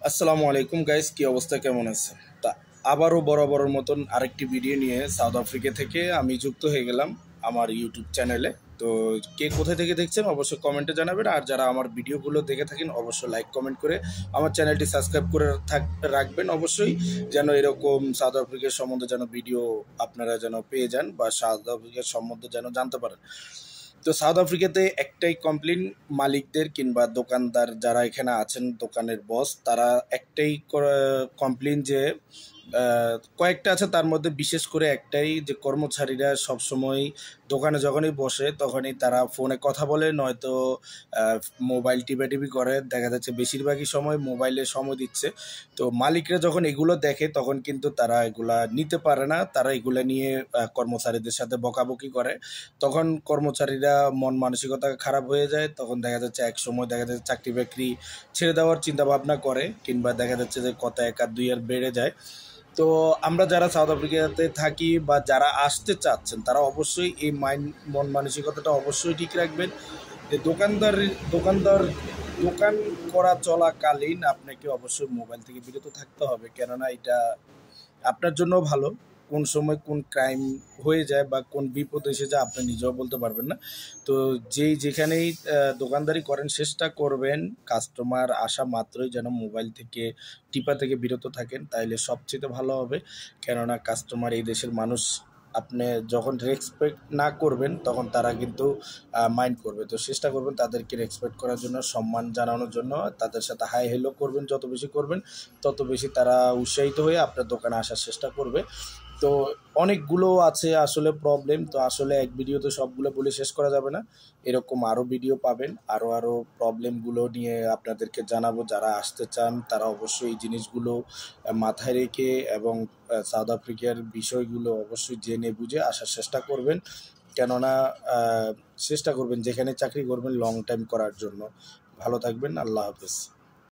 আসসালামু আলাইকুম গাইস, কি অবস্থা, কেমন আছেন? তা আবারও বরাবরের মতন আরেকটি ভিডিও নিয়ে সাউথ আফ্রিকা থেকে আমি যুক্ত হয়ে গেলাম আমার ইউটিউব চ্যানেলে। তো কে কোথায় থেকে দেখছেন অবশ্যই কমেন্টে জানাবেন, আর যারা আমার ভিডিওগুলো দেখে থাকেন অবশ্যই লাইক কমেন্ট করে আমার চ্যানেলটি সাবস্ক্রাইব করে রাখবেন অবশ্যই, যেন এরকম সাউথ আফ্রিকার সম্বন্ধে যেন ভিডিও আপনারা যেন পেয়ে যান বা সাউথ আফ্রিকার সম্বন্ধে যেন জানতে পারেন। তো সাউথ আফ্রিকাতে একটাই কমপ্লেন, মালিকদের কিংবা দোকানদার যারা এখানে আছেন, দোকানের বস, তারা একটাই কমপ্লেন যে কয়েকটা আছে, তার মধ্যে বিশেষ করে একটাই যে কর্মচারীরা সবসময় দোকানে যখনই বসে তখনই তারা ফোনে কথা বলে, নয়তো মোবাইল টিপাটিপি করে। দেখা যাচ্ছে বেশিরভাগই সময় মোবাইলে সময় দিচ্ছে। তো মালিকরা যখন এগুলো দেখে তখন কিন্তু তারা এগুলা নিতে পারে না, তারা এগুলো নিয়ে কর্মচারীদের সাথে বকাবকি করে। তখন কর্মচারীরা মন মানসিকতা খারাপ হয়ে যায়, তখন দেখা যাচ্ছে এক সময় দেখা যাচ্ছে চাকরি বাকরি ছেড়ে দেওয়ার চিন্তা ভাবনা করে, কিংবা দেখা যাচ্ছে যে কত এক আর দুই আর বেড়ে যায়। তো আমরা যারা সাউথ আফ্রিকাতে থাকি বা যারা আসতে চাচ্ছেন তারা অবশ্যই এই মন মানসিকতাটা অবশ্যই ঠিক রাখবেন যে দোকানদার দোকান করা চলাকালীন আপনাকে অবশ্যই মোবাইল থেকে বিরত থাকতে হবে, কেননা এটা আপনার জন্য ভালো। কোন সময় কোন ক্রাইম হয়ে যায় বা কোন বিপদ এসে যায় আপনি নিজেও বলতে পারবেন না। তো যেখানেই দোকানদারি করেন চেষ্টা করবেন কাস্টমার আসা মাত্রই যেন মোবাইল থেকে টিপা থেকে বিরত থাকেন, তাইলে সবচেয়ে ভালো হবে। কেননা কাস্টমার এই দেশের মানুষ, আপনি যখন রেসপেক্ট না করবেন তখন তারা কিন্তু মাইন্ড করবে। তো চেষ্টা করবেন তাদেরকে রেসপেক্ট করার জন্য, সম্মান জানানোর জন্য। তাদের সাথে হাই হেলো করবেন, যত বেশি করবেন তত বেশি তারা উৎসাহিত হয়ে আপনার দোকানে আসার চেষ্টা করবে। তো অনেকগুলো আছে আসলে প্রবলেম, তো আসলে এক ভিডিওতে সবগুলো বলে শেষ করা যাবে না। এরকম আরও ভিডিও পাবেন, আরও প্রবলেমগুলো নিয়ে আপনাদেরকে জানাবো। যারা আসতে চান তারা অবশ্যই এই জিনিসগুলো মাথায় রেখে এবং সাউথ আফ্রিকার বিষয়গুলো অবশ্যই জেনে বুঝে আসার চেষ্টা করবেন। কেননা চেষ্টা করবেন যেখানে চাকরি করবেন লং টাইম করার জন্য। ভালো থাকবেন, আল্লাহ হাফেজ।